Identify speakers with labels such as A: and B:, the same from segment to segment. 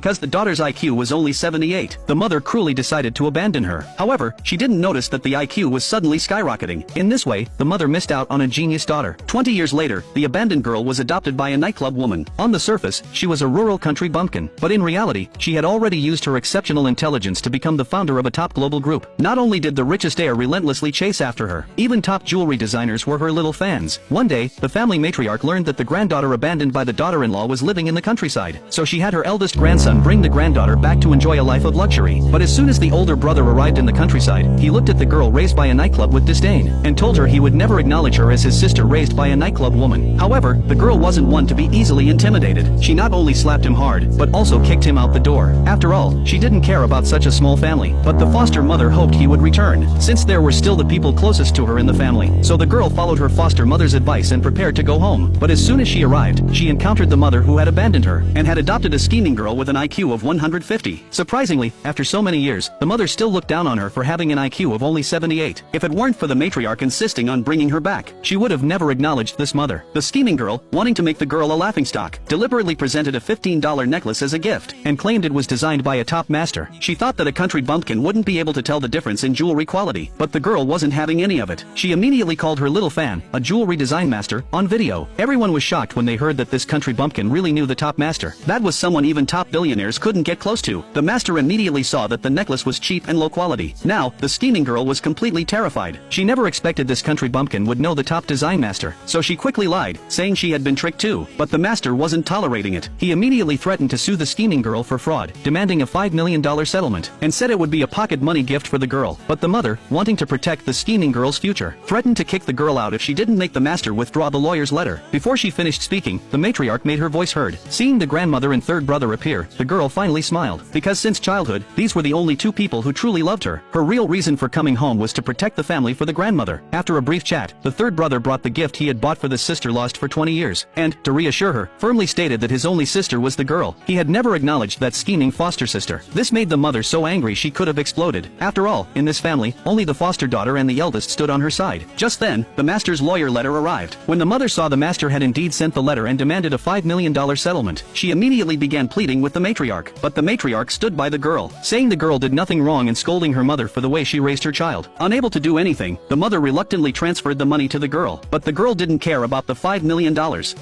A: Because the daughter's IQ was only 78, the mother cruelly decided to abandon her. However, she didn't notice that the IQ was suddenly skyrocketing. In this way, the mother missed out on a genius daughter. 20 years later, the abandoned girl was adopted by a nightclub woman. On the surface, she was a rural country bumpkin, but in reality, she had already used her exceptional intelligence to become the founder of a top global group. Not only did the richest heir relentlessly chase after her, even top jewelry designers were her little fans. One day, the family matriarch learned that the granddaughter abandoned by the daughter-in-law was living in the countryside, so she had her eldest grandson bring the granddaughter back to enjoy a life of luxury. But as soon as the older brother arrived in the countryside, he looked at the girl raised by a nightclub with disdain, and told her he would never acknowledge her as his sister raised by a nightclub woman. However, the girl wasn't one to be easily intimidated. She not only slapped him hard, but also kicked him out the door. After all, she didn't care about such a small family, but the foster mother hoped he would return, since there were still the people closest to her in the family. So the girl followed her foster mother's advice and prepared to go home. But as soon as she arrived, she encountered the mother who had abandoned her, and had adopted a scheming girl with an IQ of 150. Surprisingly, after so many years, the mother still looked down on her for having an IQ of only 78. If it weren't for the matriarch insisting on bringing her back, she would have never acknowledged this mother. The scheming girl, wanting to make the girl a laughingstock, deliberately presented a $15 necklace as a gift, and claimed it was designed by a top master. She thought that a country bumpkin wouldn't be able to tell the difference in jewelry quality, but the girl wasn't having any of it. She immediately called her little fan, a jewelry design master, on video. Everyone was shocked when they heard that this country bumpkin really knew the top master. That was someone even top billionaires couldn't get close to. The master immediately saw that the necklace was cheap and low quality. Now, the scheming girl was completely terrified. She never expected this country bumpkin would know the top design master, so she quickly lied, saying she had been tricked too. But the master wasn't tolerating it. He immediately threatened to sue the scheming girl for fraud, demanding a $5 million settlement, and said it would be a pocket money gift for the girl. But the mother, wanting to protect the scheming girl's future, threatened to kick the girl out if she didn't make the master withdraw the lawyer's letter. Before she finished speaking, the matriarch made her voice heard. Seeing the grandmother and third brother appear, the girl finally smiled, because since childhood, these were the only two people who truly loved her. Her real reason for coming home was to protect the family for the grandmother. After a brief chat, the third brother brought the gift he had bought for the sister lost for 20 years, and, to reassure her, firmly stated that his only sister was the girl. He had never acknowledged that scheming foster sister. This made the mother so angry she could have exploded. After all, in this family, only the foster daughter and the eldest stood on her side. Just then, the master's lawyer letter arrived. When the mother saw the master had indeed sent the letter and demanded a $5 million settlement, she immediately began pleading with the matriarch. But the matriarch stood by the girl, saying the girl did nothing wrong and scolding her mother for the way she raised her child. Unable to do anything, the mother reluctantly transferred the money to the girl. But the girl didn't care about the $5 million.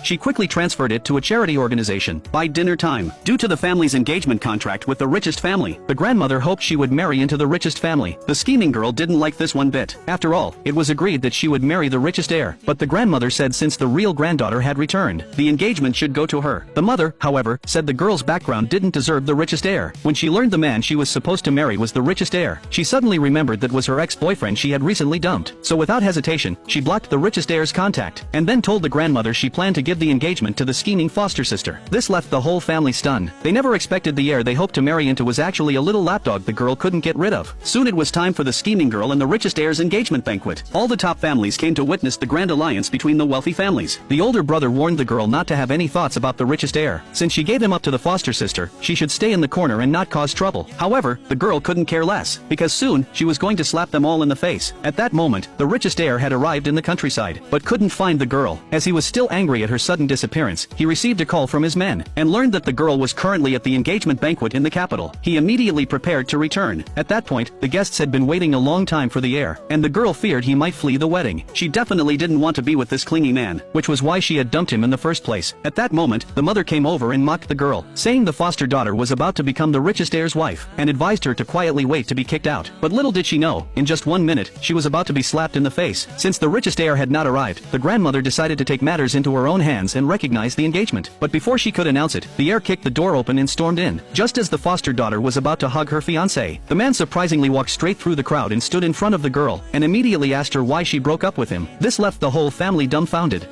A: She quickly transferred it to a charity organization. By dinner time, due to the family's engagement contract with the richest family, the grandmother hoped she would marry into the richest family. The scheming girl didn't like this one bit. After all, it was agreed that she would marry the richest heir. But the grandmother said since the real granddaughter had returned, the engagement should go to her. The mother, however, said the girl's background didn't deserve the richest heir. When she learned the man she was supposed to marry was the richest heir, she suddenly remembered that was her ex-boyfriend she had recently dumped. So without hesitation, she blocked the richest heir's contact, and then told the grandmother she planned to give the engagement to the scheming foster sister. This left the whole family stunned. They never expected the heir they hoped to marry into was actually a little lapdog the girl couldn't get rid of. Soon it was time for the scheming girl and the richest heir's engagement banquet. All the top families came to witness the grand alliance between the wealthy families. The older brother warned the girl not to have any thoughts about the richest heir. Since she gave him up to the foster sister, she should stay in the corner and not cause trouble. However, the girl couldn't care less, because soon, she was going to slap them all in the face. At that moment, the richest heir had arrived in the countryside, but couldn't find the girl. As he was still angry at her sudden disappearance, he received a call from his men, and learned that the girl was currently at the engagement banquet in the capital. He immediately prepared to return. At that point, the guests had been waiting a long time for the heir, and the girl feared he might flee the wedding. She definitely didn't want to be with this clingy man, which was why she had dumped him in the first place. At that moment, the mother came over and mocked the girl, saying the foster daughter was about to become the richest heir's wife, and advised her to quietly wait to be kicked out. But little did she know, in just 1 minute, she was about to be slapped in the face. Since the richest heir had not arrived, the grandmother decided to take matters into her own hands and recognize the engagement. But before she could announce it, the heir kicked the door open and stormed in. Just as the foster daughter was about to hug her fiancé, the man surprisingly walked straight through the crowd and stood in front of the girl, and immediately asked her why she broke up with him. This left the whole family dumbfounded.